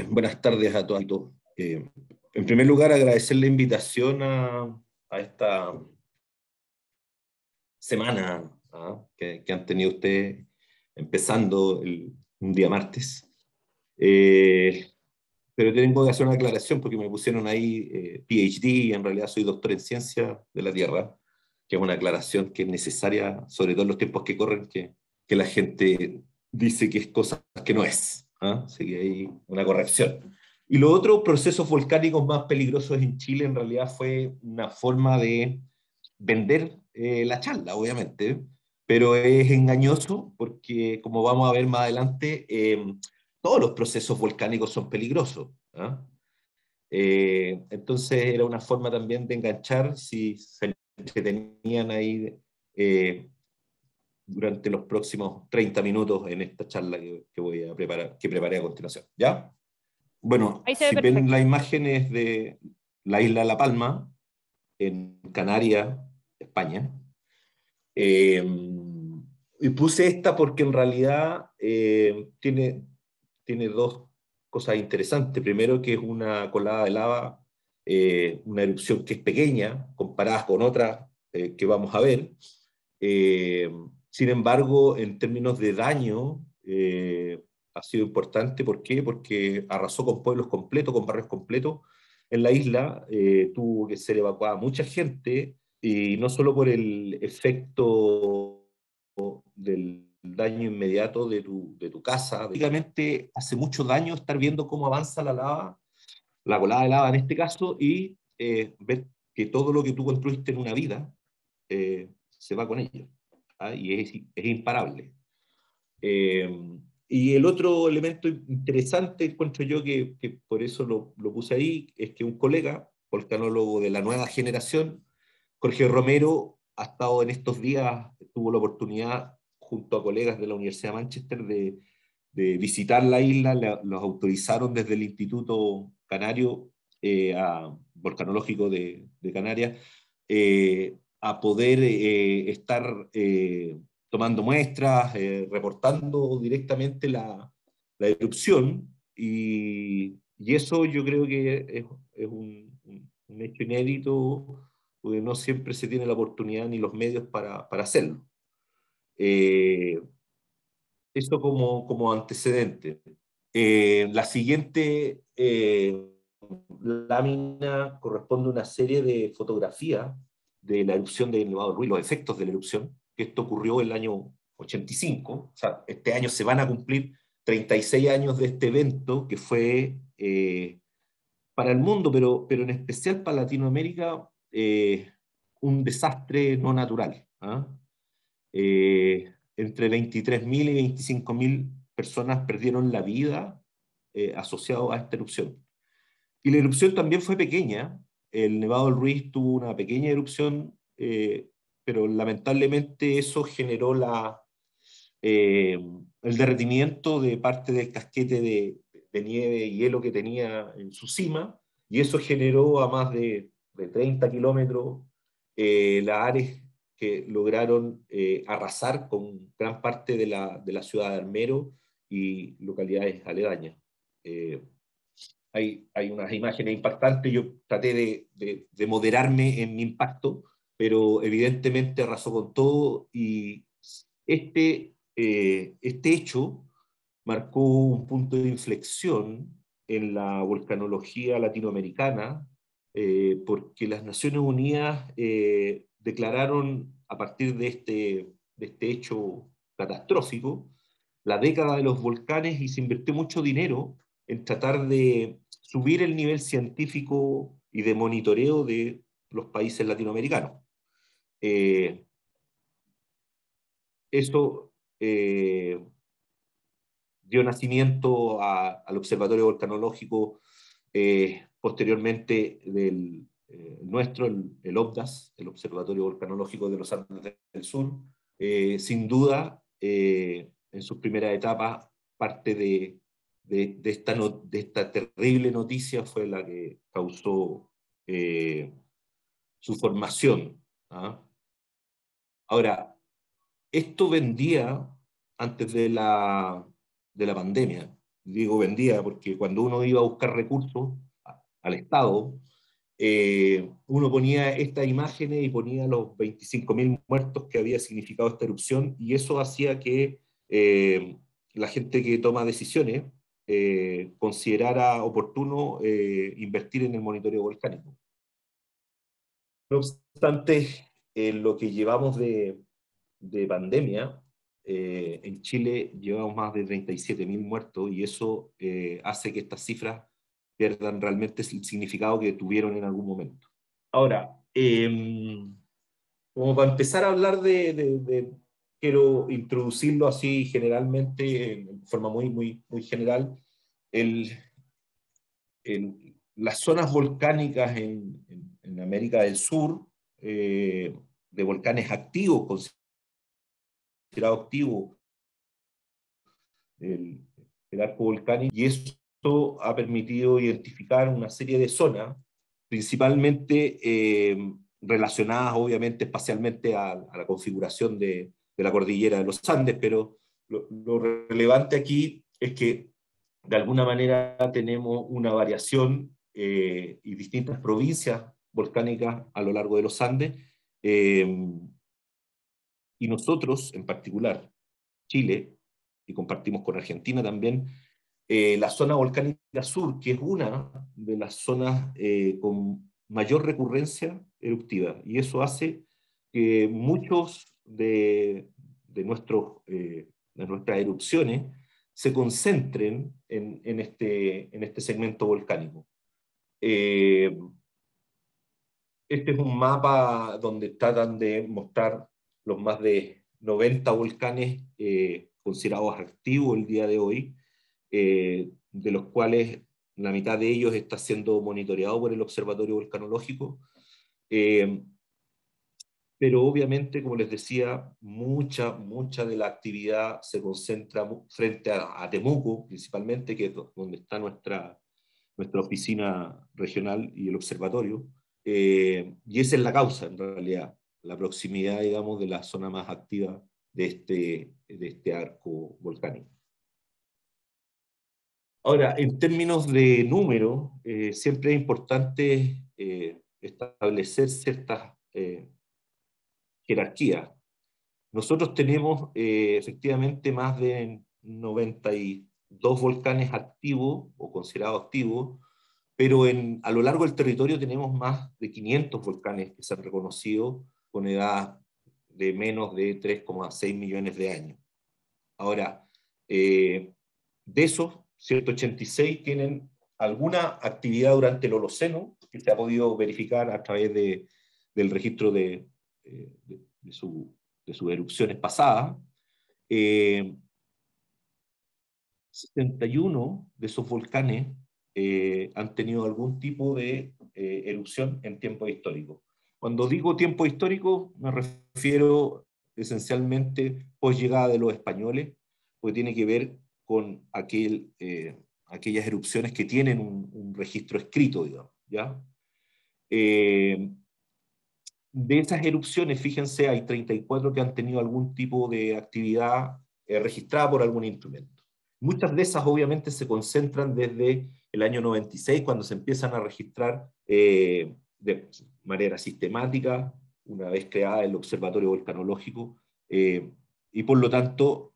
Buenas tardes a todas y todos. En primer lugar, agradecer la invitación a esta semana que han tenido ustedes empezando un día martes. Eh, pero tengo que hacer una aclaración porque me pusieron ahí PhD y en realidad soy doctor en ciencia de la Tierra, que es una aclaración que es necesaria, sobre todo en los tiempos que corren, que la gente dice que es cosa que no es. Así que hay una corrección. Y lo otro, procesos volcánicos más peligrosos en Chile, en realidad fue una forma de vender la charla, obviamente, pero es engañoso porque, como vamos a ver más adelante, todos los procesos volcánicos son peligrosos. Entonces era una forma también de enganchar si se tenían ahí durante los próximos 30 minutos en esta charla que voy a preparar, que preparé a continuación. ¿Ya? Bueno, Ahí se ve si ven perfecto. las imágenes de la isla de La Palma, en Canarias, España, eh, y puse esta porque en realidad tiene dos cosas interesantes. Primero, que es una colada de lava, una erupción que es pequeña comparada con otras que vamos a ver. Eh, Sin embargo, en términos de daño, ha sido importante. ¿Por qué? Porque arrasó con pueblos completos, con barrios completos en la isla. Tuvo que ser evacuada mucha gente, y no solo por el efecto del daño inmediato de tu casa. Básicamente hace mucho daño estar viendo cómo avanza la lava, la colada de lava en este caso, y ver que todo lo que tú construiste en una vida se va con ello. Y es imparable. Y el otro elemento interesante, encuentro yo, que por eso lo puse ahí, es que un colega, volcanólogo de la nueva generación, Jorge Romero, ha estado en estos días, tuvo la oportunidad, junto a colegas de la Universidad de Manchester, de visitar la isla. Los autorizaron desde el Instituto Canario, Volcanológico de Canarias, a poder estar tomando muestras, reportando directamente la erupción, y eso yo creo que es un hecho inédito, porque no siempre se tiene la oportunidad ni los medios para hacerlo. Eh, Eso como antecedente. La siguiente lámina corresponde a una serie de fotografías de la erupción del Nevado del Ruiz, los efectos de la erupción, que esto ocurrió en el año 85. O sea, este año se van a cumplir 36 años de este evento, que fue para el mundo, pero en especial para Latinoamérica, un desastre no natural. Entre 23.000 y 25.000 personas perdieron la vida asociado a esta erupción. Y la erupción también fue pequeña. El Nevado del Ruiz tuvo una pequeña erupción, pero lamentablemente eso generó eh, el derretimiento de parte del casquete de nieve y hielo que tenía en su cima, y eso generó a más de 30 kilómetros las áreas que lograron arrasar con gran parte de la ciudad de Armero y localidades aledañas. Eh, hay unas imágenes impactantes. Yo traté de moderarme en mi impacto, pero evidentemente arrasó con todo, y este hecho marcó un punto de inflexión en la volcanología latinoamericana, porque las Naciones Unidas declararon, a partir de este hecho catastrófico, la década de los volcanes, y se invirtió mucho dinero en tratar de subir el nivel científico y de monitoreo de los países latinoamericanos. Eh, Eso dio nacimiento al Observatorio Volcanológico, posteriormente del nuestro, el OVDAS, el Observatorio Volcanológico de los Andes del Sur. Sin duda, en sus primeras etapas, parte de esta terrible noticia fue la que causó su formación. Ahora, esto vendía antes de la pandemia. digo vendía, porque cuando uno iba a buscar recursos al Estado, uno ponía estas imágenes y ponía los 25.000 muertos que había significado esta erupción, y eso hacía que la gente que toma decisiones considerara oportuno invertir en el monitoreo volcánico. No obstante, en lo que llevamos de pandemia, en Chile llevamos más de 37.000 muertos, y eso hace que estas cifras pierdan realmente el significado que tuvieron en algún momento. Ahora, como para empezar a hablar quiero introducirlo así generalmente, en forma muy general, las zonas volcánicas en América del Sur, de volcanes activos, considerados activos, el, el arco volcánico, y esto ha permitido identificar una serie de zonas, principalmente relacionadas obviamente espacialmente a la configuración de la cordillera de los Andes, pero lo relevante aquí es que de alguna manera tenemos una variación y distintas provincias volcánicas a lo largo de los Andes, y nosotros en particular, Chile, y compartimos con Argentina también, la zona volcánica sur, que es una de las zonas con mayor recurrencia eruptiva, y eso hace que muchos de nuestras erupciones se concentren en este segmento volcánico. Este es un mapa donde tratan de mostrar los más de 90 volcanes considerados activos el día de hoy, de los cuales la mitad de ellos está siendo monitoreado por el Observatorio Volcanológico. Pero obviamente, como les decía, mucha de la actividad se concentra frente a Temuco, principalmente, que es donde está nuestra oficina regional y el observatorio, y esa es la causa, en realidad, la proximidad, digamos, de la zona más activa de este arco volcánico. Ahora, en términos de número, siempre es importante establecer ciertas jerarquías. Nosotros tenemos efectivamente más de 92 volcanes activos o considerados activos, pero a lo largo del territorio tenemos más de 500 volcanes que se han reconocido con edad de menos de 3,6 millones de años. Ahora, de esos, 186 tienen alguna actividad durante el Holoceno, que se ha podido verificar a través del registro de sus erupciones pasadas. 71 de esos volcanes han tenido algún tipo de erupción en tiempo histórico. Cuando digo tiempo histórico, me refiero esencialmente post llegada de los españoles, porque tiene que ver con aquellas erupciones que tienen un registro escrito, digamos, ¿ya? De esas erupciones, fíjense, hay 34 que han tenido algún tipo de actividad registrada por algún instrumento. Muchas de esas obviamente se concentran desde el año 96, cuando se empiezan a registrar de manera sistemática, una vez creada el Observatorio Volcanológico, y por lo tanto,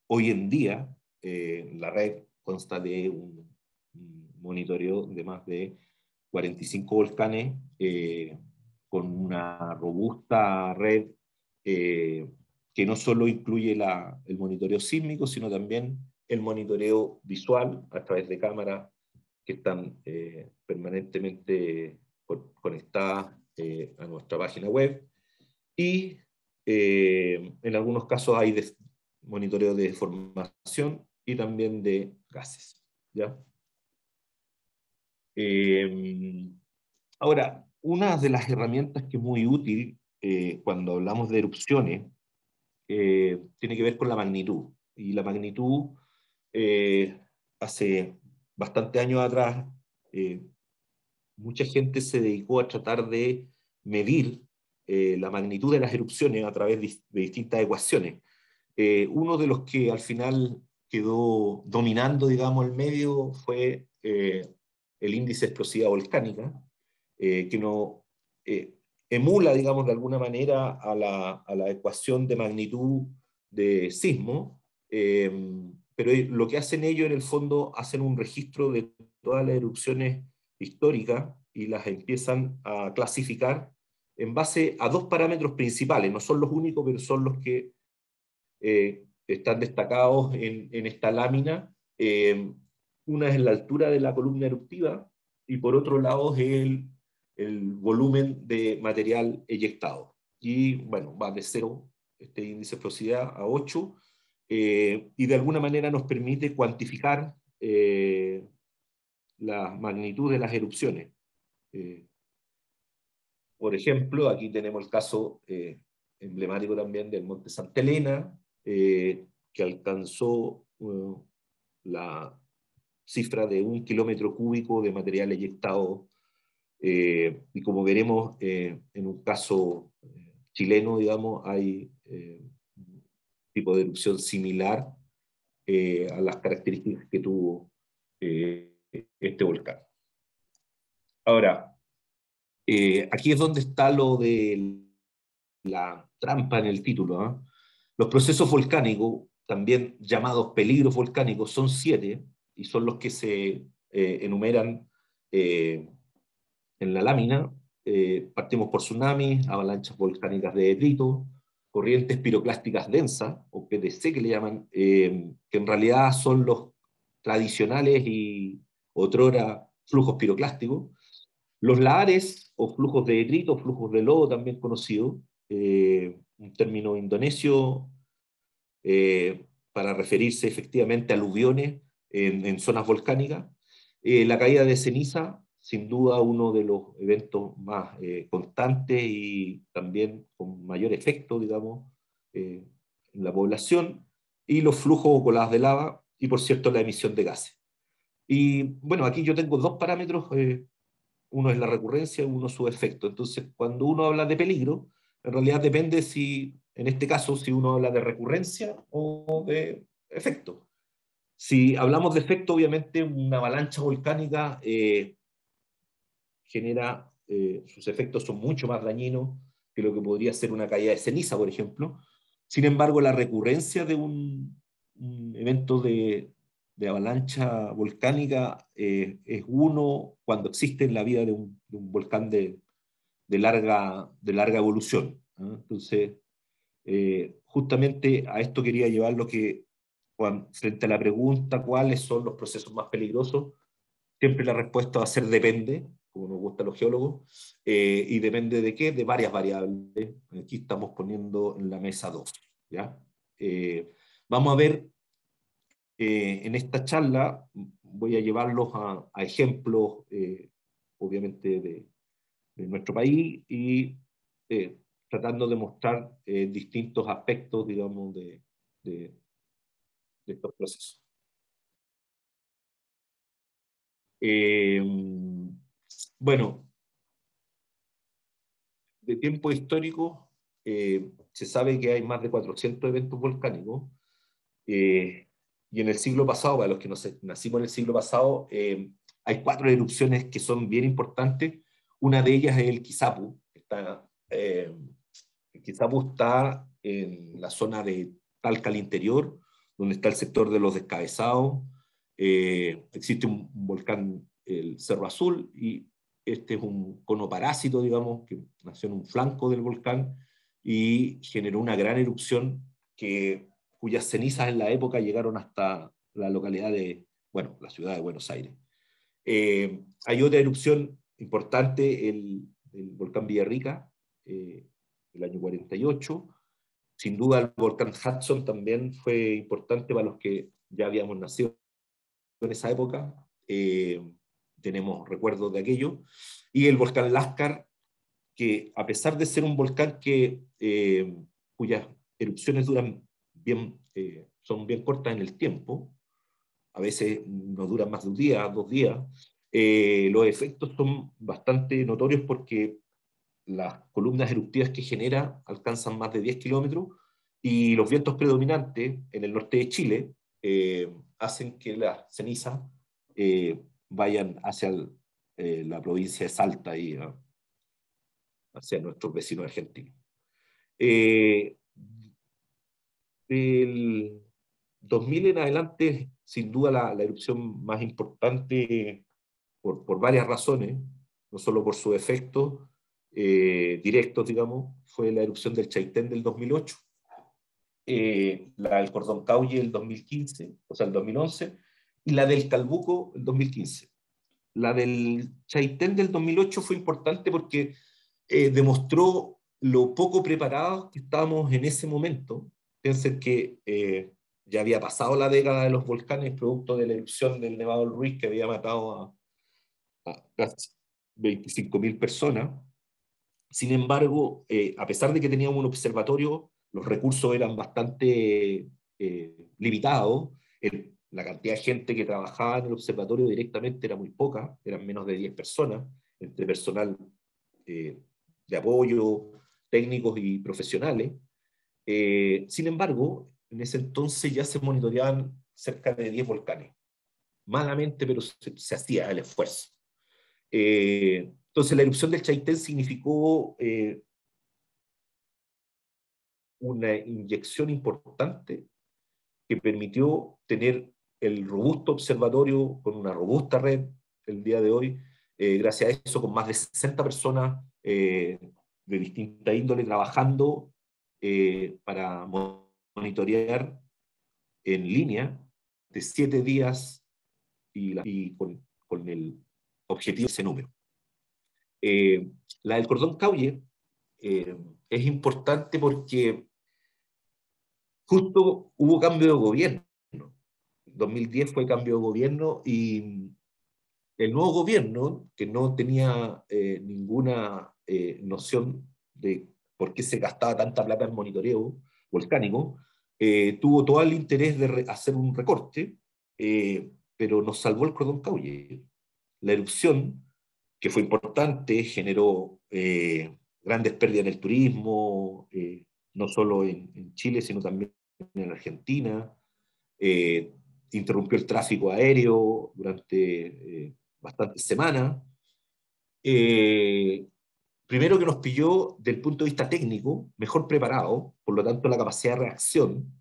hoy en día, la red consta de un monitoreo de más de 45 volcanes, con una robusta red que no solo incluye el monitoreo sísmico, sino también el monitoreo visual a través de cámaras que están permanentemente conectadas a nuestra página web, y en algunos casos hay monitoreo de deformación y también de gases, ¿ya? Ahora, una de las herramientas que es muy útil cuando hablamos de erupciones tiene que ver con la magnitud. Y la magnitud, hace bastantes años atrás, mucha gente se dedicó a tratar de medir la magnitud de las erupciones a través de distintas ecuaciones. Uno de los que al final quedó dominando, digamos, el medio fue el índice de explosividad volcánica, que no emula, digamos, de alguna manera a la ecuación de magnitud de sismo, pero lo que hacen ellos en el fondo, hacen un registro de todas las erupciones históricas y las empiezan a clasificar en base a dos parámetros principales, no son los únicos, pero son los que están destacados en esta lámina. Una es la altura de la columna eruptiva y por otro lado es el volumen de material eyectado. Y bueno, va de 0, este índice de explosividad, a 8, y de alguna manera nos permite cuantificar la magnitud de las erupciones. Por ejemplo, aquí tenemos el caso emblemático también del Monte Santa Elena, que alcanzó la cifra de 1 km³ de material eyectado, y como veremos en un caso chileno, digamos, hay un tipo de erupción similar a las características que tuvo este volcán. Ahora, aquí es donde está lo de la trampa en el título, ¿eh? Los procesos volcánicos, también llamados peligros volcánicos, son 7 y son los que se enumeran en la lámina. Partimos por tsunamis, avalanchas volcánicas de detrito, corrientes piroclásticas densas, o PDC que le llaman, que en realidad son los tradicionales y otrora flujos piroclásticos. Los lahares, o flujos de detrito, flujos de lodo también conocidos, un término indonesio para referirse efectivamente a aluviones en zonas volcánicas. La caída de ceniza, sin duda uno de los eventos más constantes y también con mayor efecto, digamos, en la población, y los flujos o coladas de lava, y por cierto la emisión de gases. Y bueno, aquí yo tengo dos parámetros, uno es la recurrencia y uno su efecto. Entonces, cuando uno habla de peligro, en realidad depende si, en este caso, si uno habla de recurrencia o de efecto. Si hablamos de efecto, obviamente una avalancha volcánica genera, sus efectos son mucho más dañinos que lo que podría ser una caída de ceniza, por ejemplo. Sin embargo, la recurrencia de un evento de avalancha volcánica es uno cuando existe en la vida de un volcán de larga evolución, ¿no? Entonces, justamente a esto quería llevar lo que, frente a la pregunta cuáles son los procesos más peligrosos, siempre la respuesta va a ser depende, como nos gusta a los geólogos, y depende de qué, de varias variables. Aquí estamos poniendo en la mesa 2, ¿ya? Vamos a ver, en esta charla, voy a llevarlos a ejemplos, obviamente, de nuestro país y tratando de mostrar distintos aspectos, digamos, de estos procesos. Eh, bueno, de tiempo histórico, se sabe que hay más de 400 eventos volcánicos, y en el siglo pasado, para los que nacimos en el siglo pasado, hay 4 erupciones que son bien importantes. Una de ellas es el Kizapu. El Kizapu está en la zona de Talca al interior, donde está el sector de los Descabezados. Existe un volcán, el Cerro Azul, y este es un cono parásito, digamos, que nació en un flanco del volcán y generó una gran erupción cuyas cenizas en la época llegaron hasta la localidad de, bueno, la ciudad de Buenos Aires. Hay otra erupción importante, el volcán Villarrica, el año 48. Sin duda el volcán Hudson también fue importante para los que ya habíamos nacido en esa época. Tenemos recuerdos de aquello. Y el volcán Lascar, que a pesar de ser un volcán cuyas erupciones son bien cortas en el tiempo, a veces no duran más de un día, 2 días, los efectos son bastante notorios porque las columnas eruptivas que genera alcanzan más de 10 kilómetros y los vientos predominantes en el norte de Chile hacen que las cenizas vayan hacia la provincia de Salta y hacia nuestros vecinos argentinos. Del 2000 en adelante, sin duda la erupción más importante por varias razones, no solo por sus efectos directos, digamos, fue la erupción del Chaitén del 2008, la del Cordón Caulle el 2015, o sea, el 2011, y la del Calbuco el 2015. La del Chaitén del 2008 fue importante porque demostró lo poco preparados que estábamos en ese momento. Piensen que ya había pasado la década de los volcanes producto de la erupción del Nevado del Ruiz que había matado a casi 25.000 personas. Sin embargo, a pesar de que teníamos un observatorio, los recursos eran bastante limitados. La cantidad de gente que trabajaba en el observatorio directamente era muy poca, eran menos de 10 personas, entre personal de apoyo, técnicos y profesionales. Sin embargo, en ese entonces ya se monitoreaban cerca de 10 volcanes. Malamente, pero se hacía el esfuerzo. Entonces la erupción del Chaitén significó una inyección importante que permitió tener el robusto observatorio con una robusta red el día de hoy, gracias a eso con más de 60 personas de distinta índole trabajando para monitorear en línea de 7 días y con el objetivo de ese número. La del Cordón Caulle es importante porque justo hubo cambio de gobierno. 2010 fue cambio de gobierno y el nuevo gobierno, que no tenía ninguna noción de por qué se gastaba tanta plata en monitoreo volcánico, tuvo todo el interés de hacer un recorte, pero nos salvó el Cordón Caulle. La erupción, que fue importante, generó grandes pérdidas en el turismo, no solo en Chile, sino también en Argentina. Interrumpió el tráfico aéreo durante bastantes semanas. Primero que nos pilló, del punto de vista técnico, mejor preparado, por lo tanto la capacidad de reacción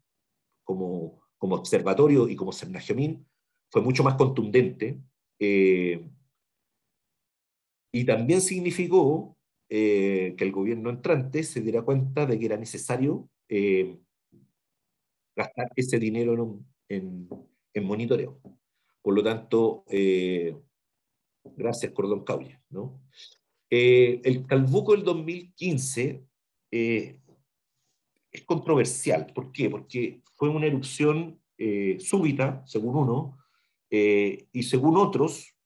como observatorio y como Cernajomín fue mucho más contundente. Y también significó que el gobierno entrante se diera cuenta de que era necesario gastar ese dinero en monitoreo. Por lo tanto, gracias Cordón Caulle, ¿no? El Calbuco del 2015 es controversial. ¿Por qué? Porque fue una erupción súbita, según uno, y según otros,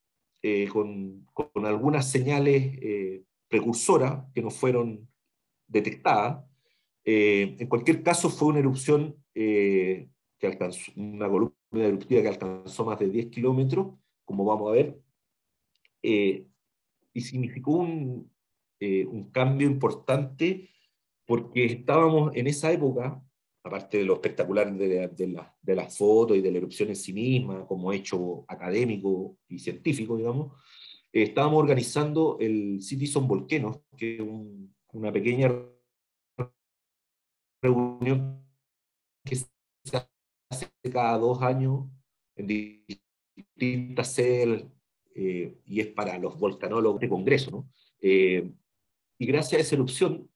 con algunas señales precursoras que no fueron detectadas. En cualquier caso, fue una erupción que alcanzó, una columna eruptiva que alcanzó más de 10 kilómetros, como vamos a ver, y significó un cambio importante porque estábamos en esa época, aparte de lo espectacular de las fotos y de la erupción en sí misma, como hecho académico y científico, digamos, estábamos organizando el Citizen Volcano, que es una pequeña reunión que se hace cada 2 años en distintas sedes, y es para los volcanólogos de congreso, ¿no? Y gracias a esa erupción,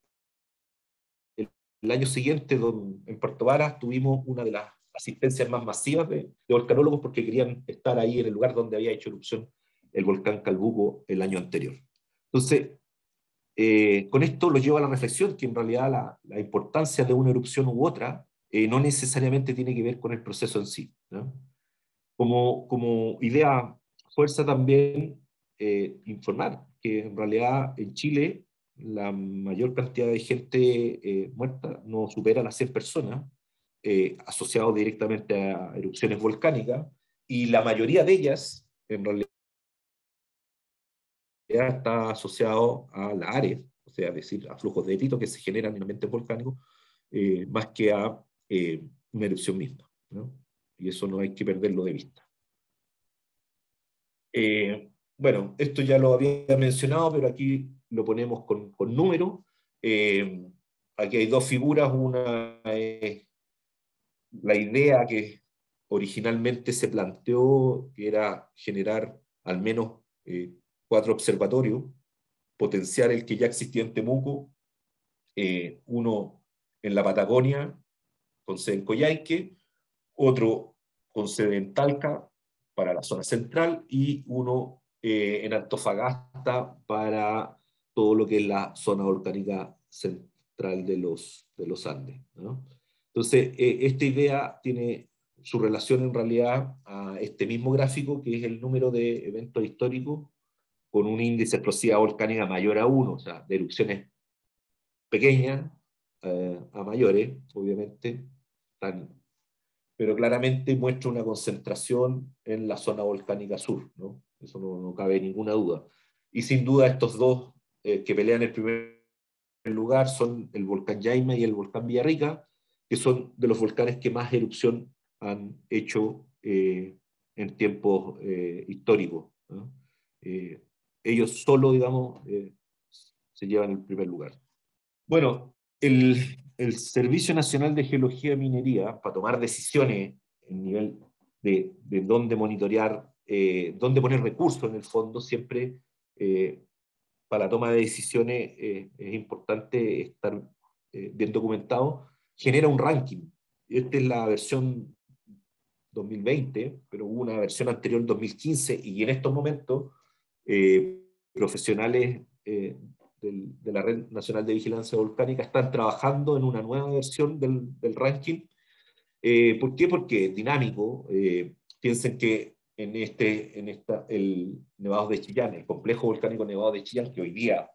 el año siguiente en Puerto Varas tuvimos una de las asistencias más masivas de volcanólogos porque querían estar ahí en el lugar donde había hecho erupción el volcán Calbuco el año anterior. Entonces, con esto lo llevo a la reflexión que en realidad la importancia de una erupción u otra no necesariamente tiene que ver con el proceso en sí, ¿no? Como idea fuerza también informar que en realidad en Chile la mayor cantidad de gente muerta no supera las 100 personas, asociados directamente a erupciones volcánicas, y la mayoría de ellas en realidad está asociado a la área, o sea, es decir, a flujos de detito que se generan en ambientes volcánicos, más que a una erupción misma, ¿no? y eso no hay que perderlo de vista. Bueno, esto ya lo había mencionado, pero aquí lo ponemos con números. Aquí hay dos figuras, una es la idea que originalmente se planteó, que era generar al menos 4 observatorios, potenciar el que ya existía en Temuco, uno en la Patagonia, con sede en Coyhaique, otro con sede en Talca, para la zona central, y uno en Antofagasta, para todo lo que es la zona volcánica central de los Andes, ¿no? Entonces, esta idea tiene su relación en realidad a este mismo gráfico, que es el número de eventos históricos con un índice de explosividad volcánica mayor a 1, o sea, de erupciones pequeñas a mayores, obviamente, pero claramente muestra una concentración en la zona volcánica sur, ¿no? Eso no cabe ninguna duda. Y sin duda estos dos que pelean el primer lugar son el volcán Yaima y el volcán Villarrica, que son de los volcanes que más erupción han hecho en tiempos históricos, ¿no? Ellos solo, digamos, se llevan el primer lugar. Bueno, el Servicio Nacional de Geología y Minería, para tomar decisiones en nivel de dónde monitorear, dónde poner recursos en el fondo, siempre para la toma de decisiones es importante estar bien documentado, genera un ranking. Esta es la versión 2020, pero hubo una versión anterior en 2015, y en estos momentos profesionales de la Red Nacional de Vigilancia Volcánica están trabajando en una nueva versión del ranking. ¿Por qué? Porque es dinámico. Piensen que el Nevado de Chillán, el complejo volcánico Nevado de Chillán, que hoy día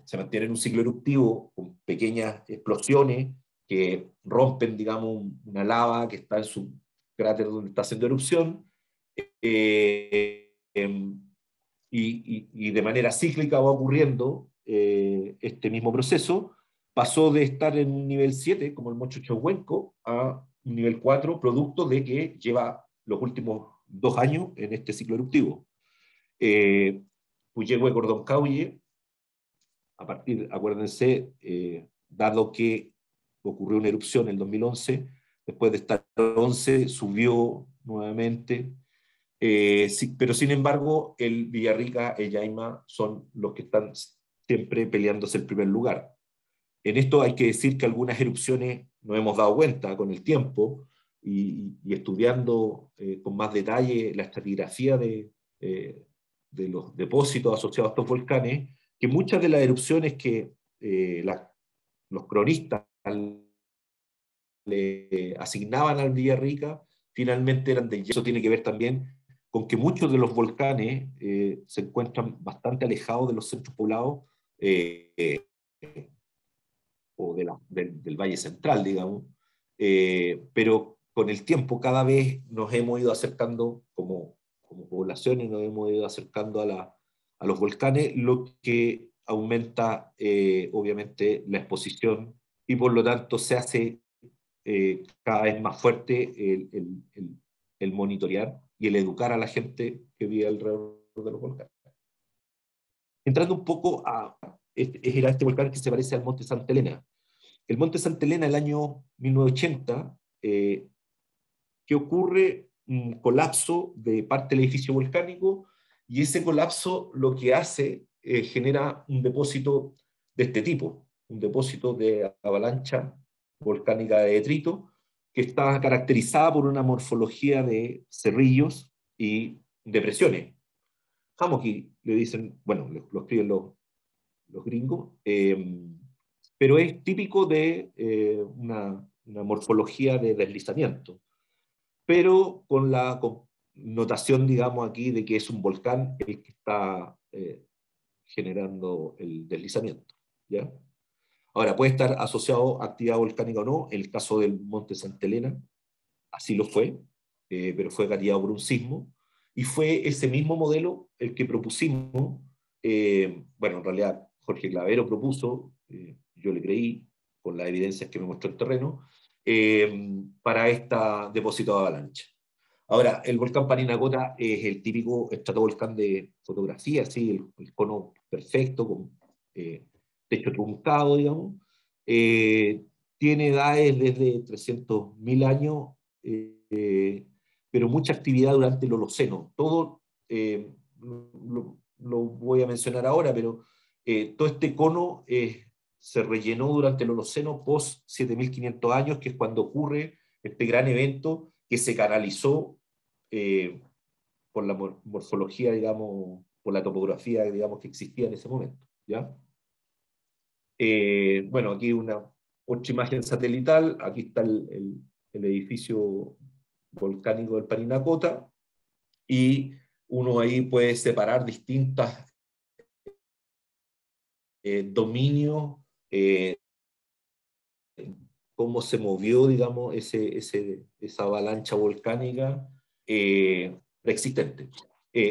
se mantiene en un ciclo eruptivo con pequeñas explosiones que rompen, digamos, una lava que está en su cráter donde está haciendo erupción, y de manera cíclica va ocurriendo este mismo proceso. Pasó de estar en un nivel 7, como el Mocho Chahuenco, a un nivel 4, producto de que lleva los últimos 2 años en este ciclo eruptivo. Puyehue Cordón-Cauye, a partir, acuérdense, dado que ocurrió una erupción en el 2011, después de estar 11, subió nuevamente, sí, pero sin embargo, el Villarrica, el Yaima, son los que están siempre peleándose el primer lugar. En esto hay que decir que algunas erupciones nos hemos dado cuenta con el tiempo y estudiando con más detalle la estratigrafía de los depósitos asociados a estos volcanes, que muchas de las erupciones que los cronistas le asignaban al Villarrica finalmente eran de hielo. Eso tiene que ver también con que muchos de los volcanes se encuentran bastante alejados de los centros poblados o del Valle Central, digamos, pero con el tiempo cada vez nos hemos ido acercando como población, y nos hemos ido acercando a los volcanes, lo que aumenta obviamente la exposición, y por lo tanto se hace cada vez más fuerte el monitorear y el educar a la gente que vive alrededor de los volcanes. Entrando un poco a este volcán que se parece al Monte Santa Elena. El Monte Santa Elena, el año 1980, que ocurre un colapso de parte del edificio volcánico, y ese colapso lo que hace genera un depósito de este tipo, un depósito de avalancha volcánica de detrito, que está caracterizada por una morfología de cerrillos y depresiones. Hamoki le dicen, bueno, lo escriben los gringos, pero es típico de una morfología de deslizamiento, pero con la connotación, digamos, aquí de que es un volcán el que está generando el deslizamiento, ¿ya? Ahora, puede estar asociado a actividad volcánica o no. En el caso del Monte Santa Elena, así lo fue, pero fue gatillado por un sismo, y fue ese mismo modelo el que propusimos. Bueno, en realidad Jorge Clavero propuso, yo le creí, con las evidencias que me mostró el terreno, para este depósito de avalancha. Ahora, el volcán Parinacota es el típico estratovolcán de fotografía, ¿sí? El cono perfecto, con techo truncado, digamos. Tiene edades desde 300.000 años, pero mucha actividad durante el Holoceno. Todo, lo voy a mencionar ahora, pero todo este cono se rellenó durante el Holoceno post 7.500 años, que es cuando ocurre este gran evento que se canalizó por la morfología, digamos, por la topografía, digamos, que existía en ese momento, ¿ya? Bueno, aquí una otra imagen satelital, aquí está el edificio volcánico del Parinacota, y uno ahí puede separar distintas dominios, cómo se movió, digamos, esa avalancha volcánica preexistente.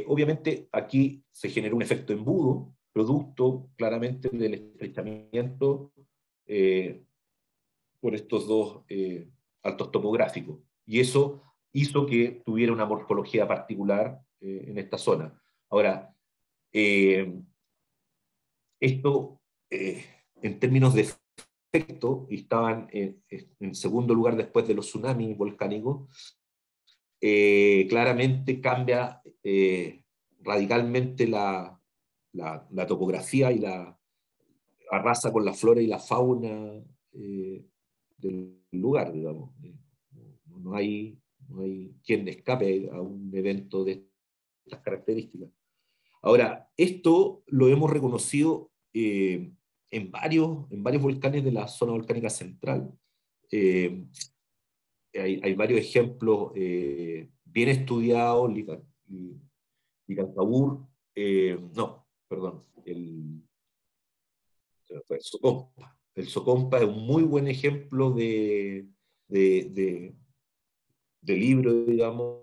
Obviamente aquí se generó un efecto embudo, producto claramente del estrechamiento por estos dos altos topográficos. Y eso hizo que tuviera una morfología particular en esta zona. Ahora, esto, en términos de efecto, y estaban en segundo lugar después de los tsunamis volcánicos, claramente cambia radicalmente la topografía y arrasa con la flora y la fauna del lugar, digamos. No hay, no hay quien escape a un evento de estas características. Ahora, esto lo hemos reconocido en varios volcanes de la zona volcánica central. Eh, hay varios ejemplos bien estudiados, Licancabur, no, perdón, el Socompa. El Socompa es un muy buen ejemplo de, de, de libro, digamos,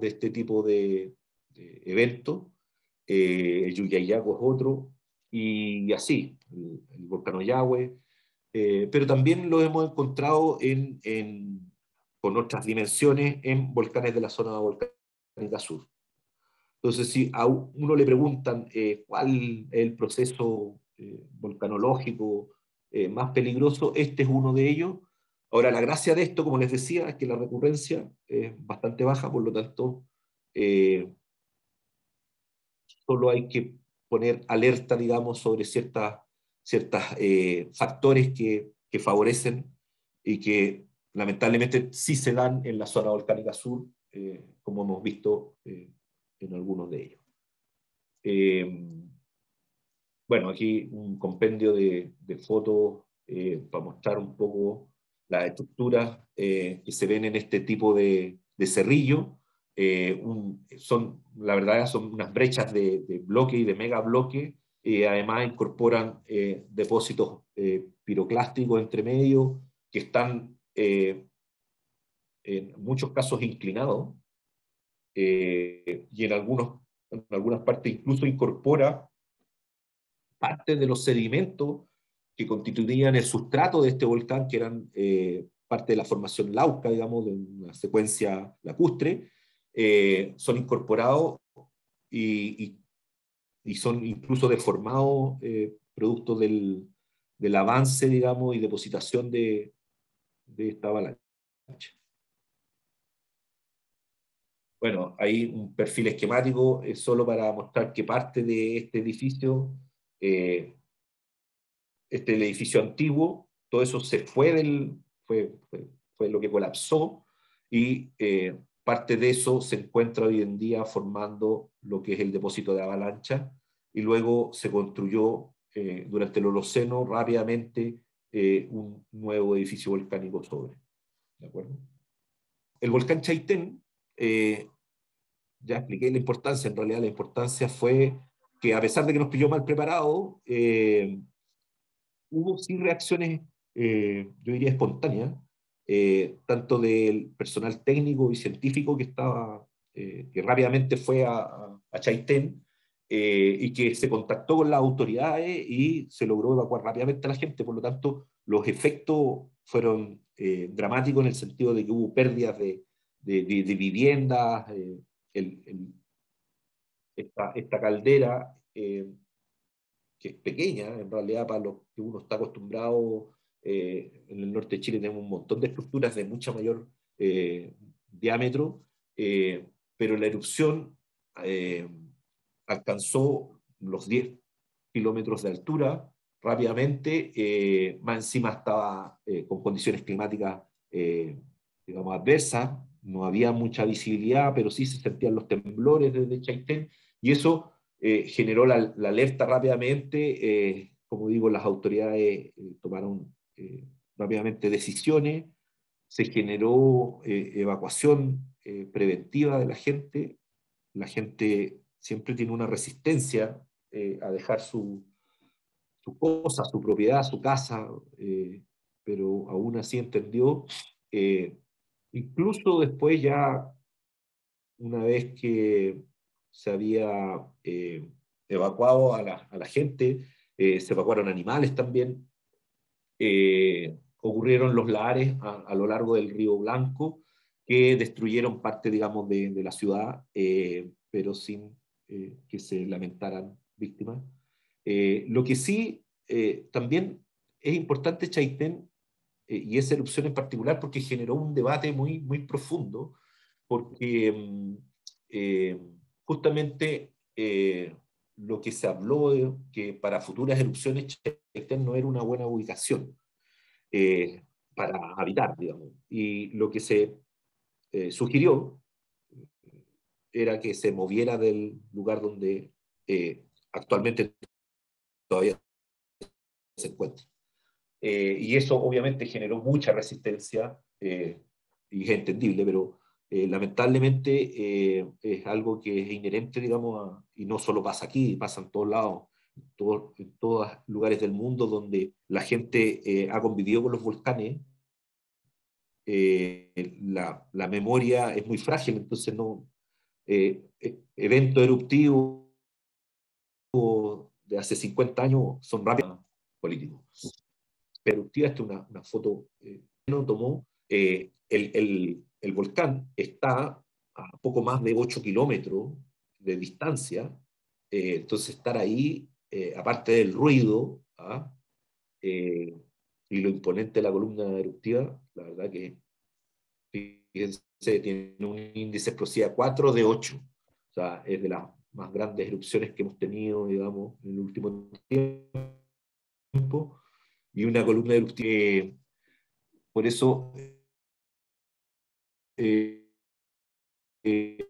de este tipo de eventos. El Yuyayaco es otro, y así, el volcán Oyahue, pero también lo hemos encontrado con otras dimensiones en volcanes de la zona volcánica sur. Entonces, si a uno le preguntan cuál es el proceso volcanológico más peligroso, este es uno de ellos. Ahora, la gracia de esto, como les decía, es que la recurrencia es bastante baja, por lo tanto, eh, solo hay que poner alerta, digamos, sobre ciertos factores que favorecen y que lamentablemente sí se dan en la zona volcánica sur, como hemos visto en algunos de ellos. Bueno, aquí un compendio de fotos para mostrar un poco las estructuras que se ven en este tipo de cerrillo. La verdad, son unas brechas de bloque y de megabloque. Además, incorporan depósitos piroclásticos entre medio que están en muchos casos inclinados y en algunas partes incluso incorpora parte de los sedimentos que constituían el sustrato de este volcán, que eran parte de la formación Lauca, digamos, de una secuencia lacustre, son incorporados y, y son incluso deformados producto del avance, digamos, y depositación de esta avalancha. Bueno, hay un perfil esquemático solo para mostrar que parte de este edificio este el edificio antiguo, todo eso se fue fue lo que colapsó y parte de eso se encuentra hoy en día formando lo que es el depósito de avalancha y luego se construyó durante el Holoceno rápidamente un nuevo edificio volcánico sobre. ¿De acuerdo? El volcán Chaitén, ya expliqué la importancia, en realidad la importancia fue que a pesar de que nos pilló mal preparados, hubo sí reacciones, yo diría espontáneas, tanto del personal técnico y científico que rápidamente fue a Chaitén y que se contactó con las autoridades y se logró evacuar rápidamente a la gente. Por lo tanto, los efectos fueron dramático en el sentido de que hubo pérdidas de viviendas, el, el, esta caldera, que es pequeña, en realidad para lo que uno está acostumbrado, en el norte de Chile tenemos un montón de estructuras de mucha mayor diámetro, pero la erupción eh, alcanzó los 10 kilómetros de altura rápidamente, más encima estaba con condiciones climáticas, digamos, adversas, no había mucha visibilidad, pero sí se sentían los temblores desde Chaitén, y eso generó la alerta rápidamente. Como digo, las autoridades tomaron rápidamente decisiones, se generó evacuación preventiva de la gente siempre tiene una resistencia a dejar su cosa, su propiedad, su casa, pero aún así entendió. eh, Incluso después ya, una vez que se había evacuado a la gente, se evacuaron animales también, ocurrieron los lares a lo largo del Río Blanco que destruyeron parte, digamos, de la ciudad, pero sin que se lamentaran víctimas. Lo que sí también es importante Chaitén, y esa erupción en particular, porque generó un debate muy, muy profundo, porque eh, justamente lo que se habló de que para futuras erupciones Chaitén no era una buena ubicación eh, para habitar, digamos. Y lo que se sugirió era que se moviera del lugar donde actualmente todavía se encuentra. Y eso obviamente generó mucha resistencia, y es entendible, pero lamentablemente es algo que es inherente, digamos, y no solo pasa aquí, pasa en todos lados, en todos lugares del mundo donde la gente ha convivido con los volcanes. La memoria es muy frágil, entonces no, eventos eruptivos de hace 50 años son rápidos políticos. Eruptiva, esta es una foto que no tomó. El volcán está a poco más de 8 kilómetros de distancia, entonces estar ahí, aparte del ruido, ¿ah? Eh, y lo imponente de la columna eruptiva, la verdad que fíjense, tiene un índice de explosividad 4 de 8. O sea, es de las más grandes erupciones que hemos tenido, digamos, en el último tiempo. Y una columna eruptiva, por eso eh, eh,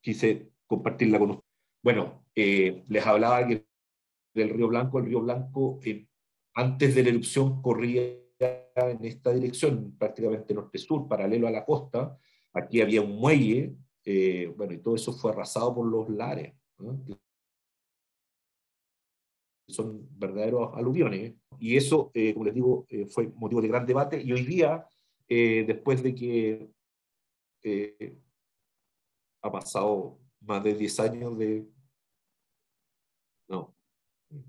quise compartirla con ustedes. Bueno, les hablaba que el Río Blanco, antes de la erupción corría en esta dirección, prácticamente norte-sur, paralelo a la costa. Aquí había un muelle, bueno, y todo eso fue arrasado por los lares, ¿no? Que son verdaderos aluviones. Y eso, como les digo, fue motivo de gran debate. Y hoy día, después de que eh, ha pasado más de 10 años de... No,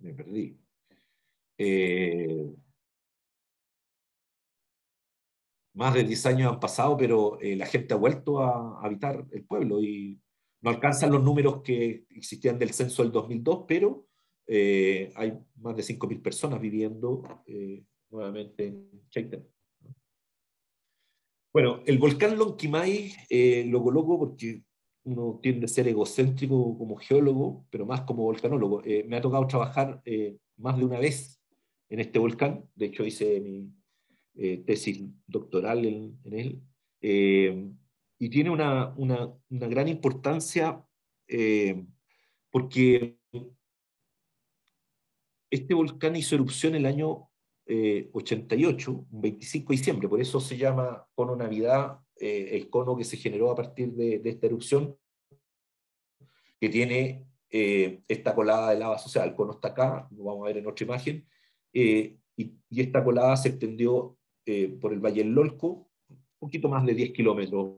me perdí. Eh, Más de 10 años han pasado, pero la gente ha vuelto a habitar el pueblo y no alcanzan los números que existían del censo del 2002, pero hay más de 5.000 personas viviendo nuevamente en Chaitén. Bueno, el volcán Lonquimay lo coloco porque uno tiende a ser egocéntrico como geólogo, pero más como volcanólogo. Me ha tocado trabajar más de una vez en este volcán. De hecho, hice mi tesis doctoral en él. Eh, y tiene una gran importancia eh, porque este volcán hizo erupción el año 88, un 25 de diciembre, por eso se llama cono Navidad, el cono que se generó a partir de esta erupción, que tiene esta colada de lava asociada. El cono está acá, lo vamos a ver en otra imagen, y esta colada se extendió por el Valle del Lolco, un poquito más de 10 kilómetros,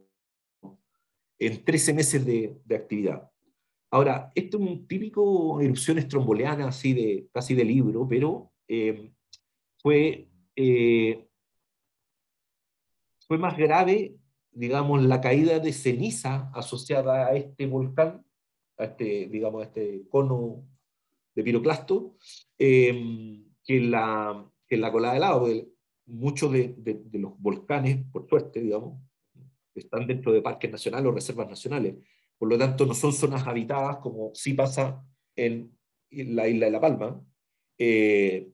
en 13 meses de actividad. Ahora, esto es un típico erupción estromboliana, así de, casi de libro, pero fue fue más grave, digamos, la caída de ceniza asociada a este volcán, a este, digamos, a este cono de piroclasto, que la colada de lava, porque muchos de los volcanes, por suerte, digamos, están dentro de parques nacionales o reservas nacionales. Por lo tanto, no son zonas habitadas como sí pasa en la isla de La Palma. Eh,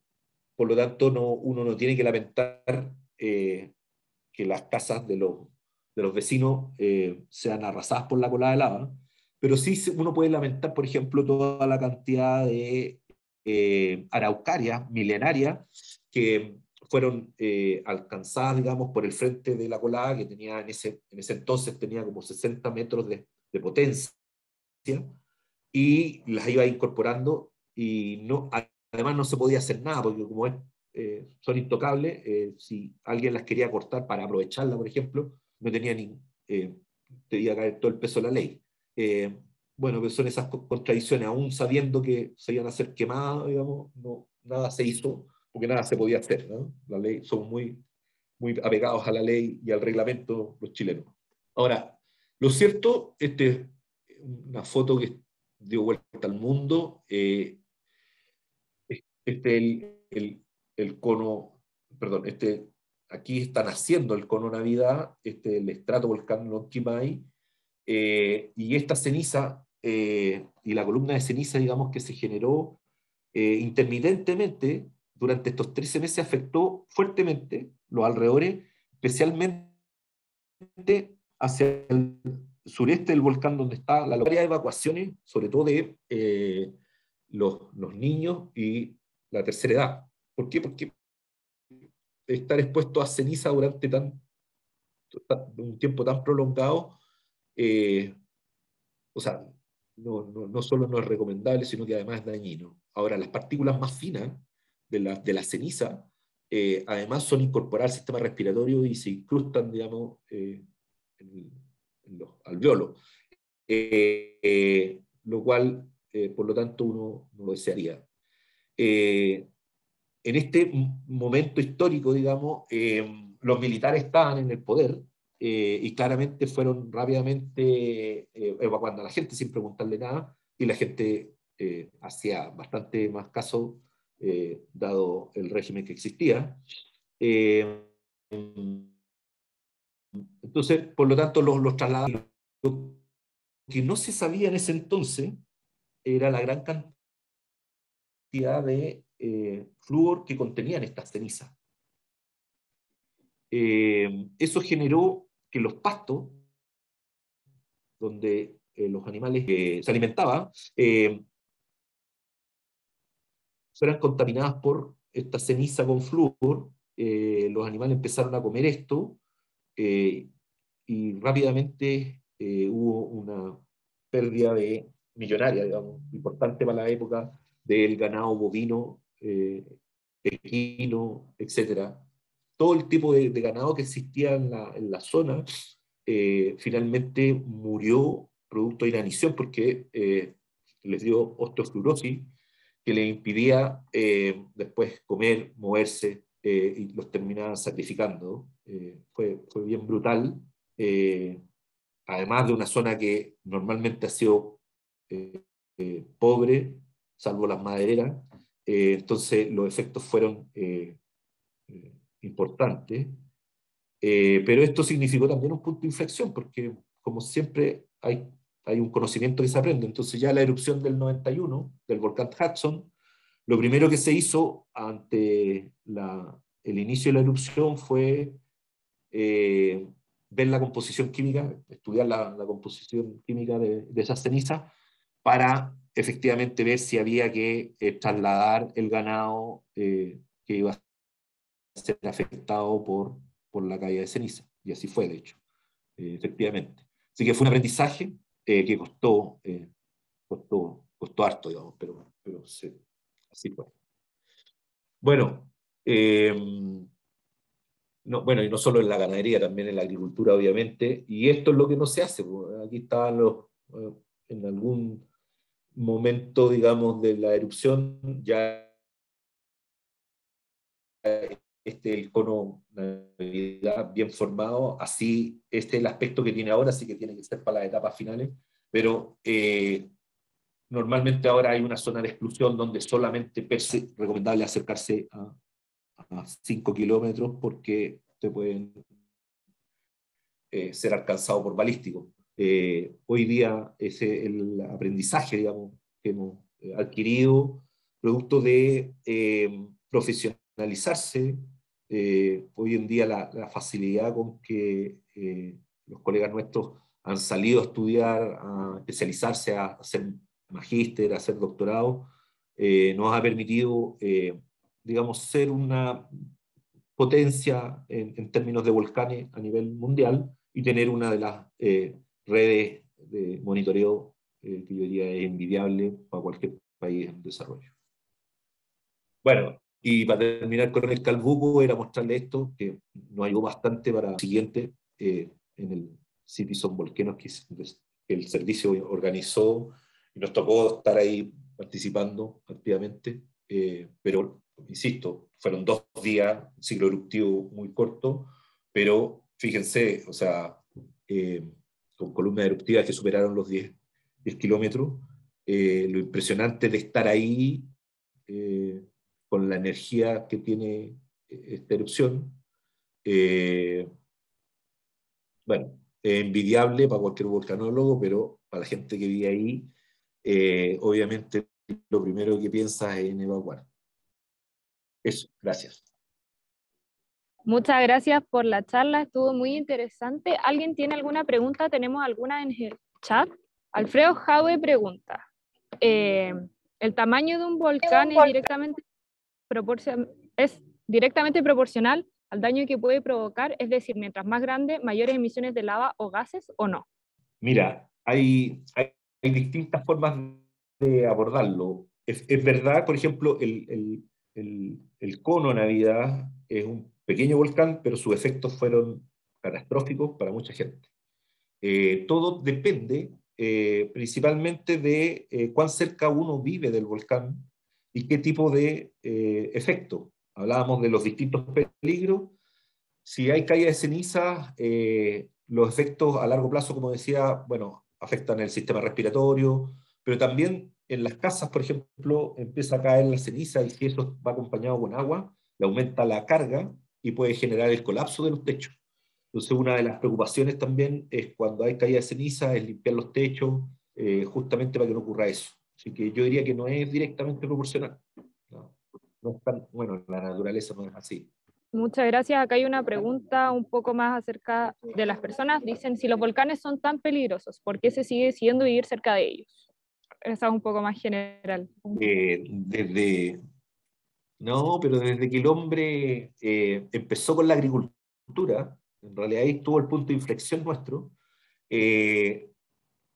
por lo tanto, no, uno no tiene que lamentar que las casas de los vecinos sean arrasadas por la colada de lava, pero sí uno puede lamentar, por ejemplo, toda la cantidad de araucarias milenarias que fueron alcanzadas, digamos, por el frente de la colada, que tenía en ese entonces tenía como 60 metros de potencia, y las iba incorporando, y no, además no se podía hacer nada, porque como es, son intocables, si alguien las quería cortar para aprovecharla, por ejemplo, no tenía ni, te iba a caer todo el peso de la ley. Eh, bueno, pues son esas contradicciones, aún sabiendo que se iban a hacer quemadas, digamos, no, nada se hizo, porque nada se podía hacer, ¿no? La ley, son muy, muy apegados a la ley y al reglamento los chilenos. Ahora, lo cierto, una foto que dio vuelta al mundo, el cono, perdón, aquí está naciendo el cono Navidad, el estratovolcán Lonquimay, y esta ceniza y la columna de ceniza, digamos, que se generó intermitentemente durante estos 13 meses, afectó fuertemente los alrededores, especialmente hacia el sureste del volcán donde está la área de evacuaciones, sobre todo de los niños y la tercera edad. ¿Por qué? Porque estar expuesto a ceniza durante un tiempo tan prolongado, eh, o sea, no solo no es recomendable, sino que además es dañino. Ahora, las partículas más finas de la ceniza, además son incorporadas al sistema respiratorio y se incrustan, digamos, en, en los alveolos, lo cual, por lo tanto, uno no lo desearía. En este momento histórico, digamos, los militares estaban en el poder y claramente fueron rápidamente evacuando a la gente sin preguntarle nada, y la gente hacía bastante más caso dado el régimen que existía. Eh, entonces, por lo tanto, los trasladaron. Lo que no se sabía en ese entonces era la gran cantidad de flúor que contenían estas cenizas. Eso generó que los pastos, donde los animales se alimentaban, fueran contaminadas por esta ceniza con flúor. Los animales empezaron a comer esto eh, y rápidamente hubo una pérdida de millonaria, digamos, importante para la época, del ganado bovino, equino, etcétera. Todo el tipo de ganado que existía en la zona finalmente murió producto de inanición porque les dio osteofluorosis que les impidía después comer, moverse y los terminaban sacrificando. Fue bien brutal, eh, además de una zona que normalmente ha sido pobre, salvo las madereras, entonces los efectos fueron importantes, pero esto significó también un punto de inflexión, porque como siempre hay un conocimiento que se aprende, entonces ya la erupción del 91 del volcán Hudson, lo primero que se hizo ante el inicio de la erupción fue eh, ver la composición química, estudiar la composición química de esas cenizas para efectivamente ver si había que trasladar el ganado que iba a ser afectado por la caída de ceniza. Y así fue, de hecho, efectivamente. Así que fue un aprendizaje que costó harto, digamos, pero sí, así fue. Bueno, eh, no, bueno, y no solo en la ganadería, también en la agricultura, obviamente, y esto es lo que no se hace. Pues. Aquí estaban en algún momento, digamos, de la erupción, ya este el cono de Navidad bien formado, así este es el aspecto que tiene ahora, así que tiene que ser para las etapas finales, pero normalmente ahora hay una zona de exclusión donde solamente es recomendable acercarse a 5 kilómetros porque te pueden ser alcanzado por balísticos. Hoy día ese el aprendizaje, digamos, que hemos adquirido, producto de profesionalizarse, hoy en día la facilidad con que los colegas nuestros han salido a estudiar, a especializarse, a hacer magíster, a hacer doctorado, nos ha permitido, digamos, ser una potencia en términos de volcanes a nivel mundial y tener una de las redes de monitoreo que yo diría es envidiable para cualquier país en desarrollo. Bueno, y para terminar con el Calbuco, era mostrarle esto, que nos ayudó bastante para el siguiente, en el Citizen Volcanoes, que el servicio organizó, y nos tocó estar ahí participando activamente, pero, insisto, fueron 2 días, un ciclo eruptivo muy corto, pero fíjense, o sea, con columnas eruptivas que superaron los 10 kilómetros, lo impresionante de estar ahí, con la energía que tiene esta erupción, bueno, es envidiable para cualquier volcanólogo, pero para la gente que vive ahí, obviamente lo primero que piensa es en evacuar. Eso, gracias. Muchas gracias por la charla, estuvo muy interesante. ¿Alguien tiene alguna pregunta? ¿Tenemos alguna en el chat? Alfredo Jaue pregunta, ¿el tamaño de un volcán es directamente proporcional al daño que puede provocar? Es decir, mientras más grande, mayores emisiones de lava o gases, ¿o no? Mira, hay distintas formas de abordarlo. Es verdad, por ejemplo, el cono Navidad es un pequeño volcán, pero sus efectos fueron catastróficos para mucha gente. Todo depende principalmente de cuán cerca uno vive del volcán y qué tipo de efecto. Hablábamos de los distintos peligros. Si hay caída de ceniza, los efectos a largo plazo, como decía, bueno, afectan el sistema respiratorio, pero también en las casas, por ejemplo, empieza a caer la ceniza y si eso va acompañado con agua, le aumenta la carga y puede generar el colapso de los techos. Entonces, una de las preocupaciones también es cuando hay caída de ceniza, es limpiar los techos, justamente para que no ocurra eso. Así que yo diría que no es directamente proporcional. No, no es tan, bueno, la naturaleza no es así. Muchas gracias. Acá hay una pregunta un poco más acerca de las personas. Dicen, si los volcanes son tan peligrosos, ¿por qué se sigue decidiendo vivir cerca de ellos? Esa es un poco más general. No, pero desde que el hombre empezó con la agricultura, en realidad ahí estuvo el punto de inflexión nuestro.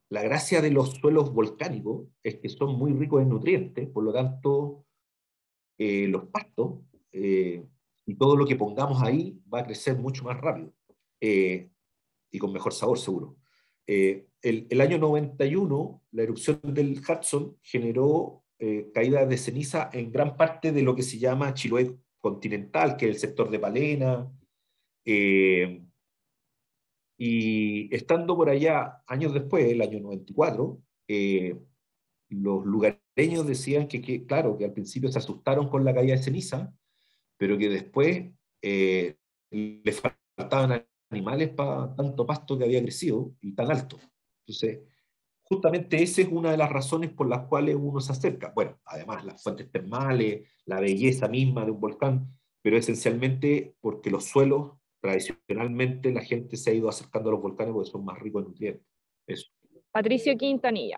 La gracia de los suelos volcánicos es que son muy ricos en nutrientes, por lo tanto, los pastos y todo lo que pongamos ahí va a crecer mucho más rápido y con mejor sabor, seguro. El año 91, la erupción del Hudson generó caídas de ceniza en gran parte de lo que se llama Chiloé continental, que es el sector de Palena. Y estando por allá años después, el año 94, los lugareños decían claro, que al principio se asustaron con la caída de ceniza, pero que después les faltaban animales para tanto pasto que había crecido y tan alto. Entonces, justamente esa es una de las razones por las cuales uno se acerca. Bueno, además las fuentes termales, la belleza misma de un volcán, pero esencialmente porque los suelos, tradicionalmente la gente se ha ido acercando a los volcanes porque son más ricos en nutrientes. Eso. Patricio Quintanilla.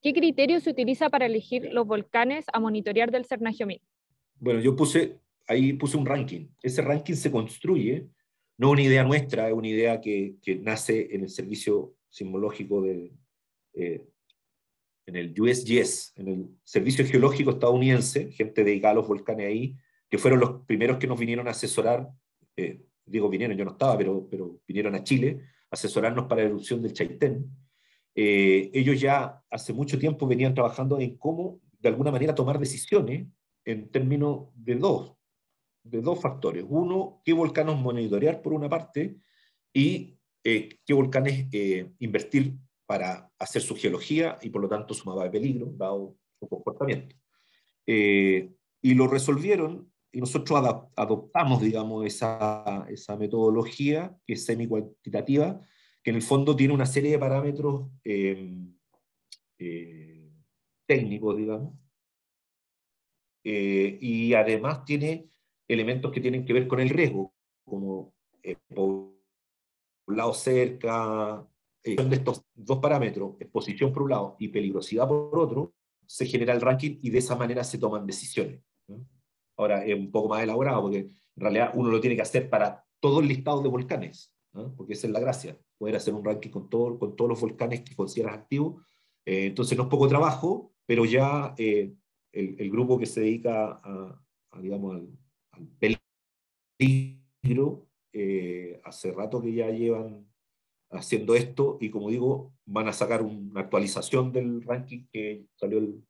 ¿Qué criterio se utiliza para elegir los volcanes a monitorear del Cernagiomín? Bueno, ahí puse un ranking. Ese ranking se construye, no es una idea nuestra, es una idea que nace en el servicio sismológico en el USGS, en el Servicio Geológico Estadounidense, gente dedicada a los volcanes ahí, que fueron los primeros que nos vinieron a asesorar, digo vinieron, yo no estaba, pero vinieron a Chile a asesorarnos para la erupción del Chaitén. Ellos ya hace mucho tiempo venían trabajando en cómo, de alguna manera, tomar decisiones en términos de dos. de dos factores. Uno, qué volcanes monitorear por una parte y qué volcanes invertir para hacer su geología y por lo tanto su mapa de peligro, dado su comportamiento. Y lo resolvieron y nosotros adoptamos, digamos, esa metodología que es semi-cuantitativa, que en el fondo tiene una serie de parámetros técnicos, digamos, y además tiene elementos que tienen que ver con el riesgo, como poblado cerca, de estos dos parámetros, exposición por un lado y peligrosidad por otro, se genera el ranking y de esa manera se toman decisiones, ¿no? Ahora es un poco más elaborado porque en realidad uno lo tiene que hacer para todo el listado de volcanes, ¿no? Porque esa es la gracia, poder hacer un ranking con todos los volcanes que consideras activos. Entonces no es poco trabajo, pero ya el grupo que se dedica digamos, al peligro, hace rato que ya llevan haciendo esto y como digo, van a sacar una actualización del ranking que salió el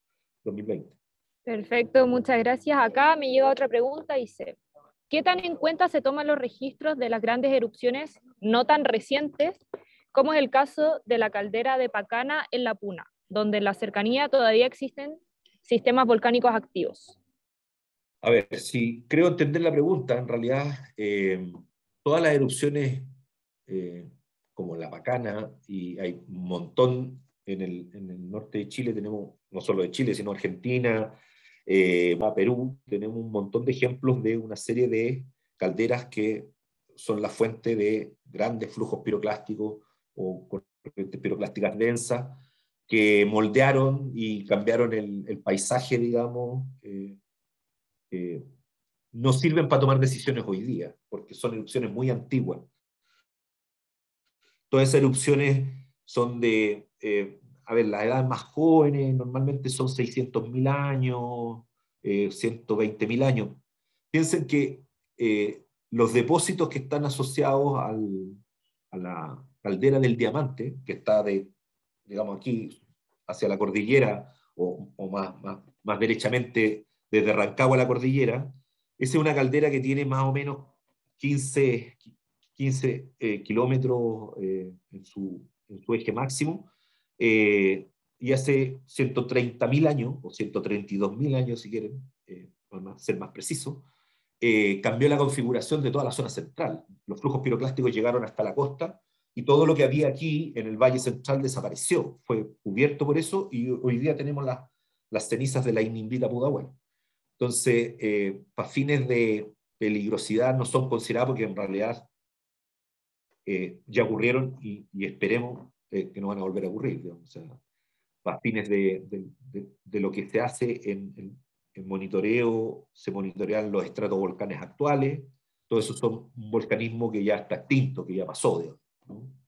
2020. Perfecto, muchas gracias. Acá me llega otra pregunta, dice, ¿qué tan en cuenta se toman los registros de las grandes erupciones no tan recientes, como es el caso de la caldera de Pacana en La Puna, donde en la cercanía todavía existen sistemas volcánicos activos? A ver, si creo entender la pregunta, en realidad todas las erupciones como la Pacana, y hay un montón en el norte de Chile, tenemos no solo de Chile, sino Argentina, Perú, tenemos un montón de ejemplos de una serie de calderas que son la fuente de grandes flujos piroclásticos o corrientes piroclásticas densas que moldearon y cambiaron el paisaje, digamos, no sirven para tomar decisiones hoy día, porque son erupciones muy antiguas. Todas esas erupciones son a ver, las edades más jóvenes normalmente son 600.000 años, 120.000 años. Piensen que los depósitos que están asociados a la caldera del Diamante, que está digamos aquí, hacia la cordillera, o más derechamente desde Rancagua a la cordillera, esa es una caldera que tiene más o menos 15 kilómetros en su eje máximo, y hace 130.000 años, o 132.000 años si quieren, para ser más preciso, cambió la configuración de toda la zona central. Los flujos piroclásticos llegaron hasta la costa y todo lo que había aquí en el Valle Central desapareció, fue cubierto por eso y hoy día tenemos las cenizas de la Inmimbita Pudahuel. Entonces, para fines de peligrosidad no son consideradas porque en realidad ya ocurrieron y esperemos que no van a volver a ocurrir, digamos. O sea, para fines de lo que se hace en monitoreo, se monitorean los estratovolcanes actuales, todo eso son un volcanismo que ya está extinto, que ya pasó, digamos, ¿no?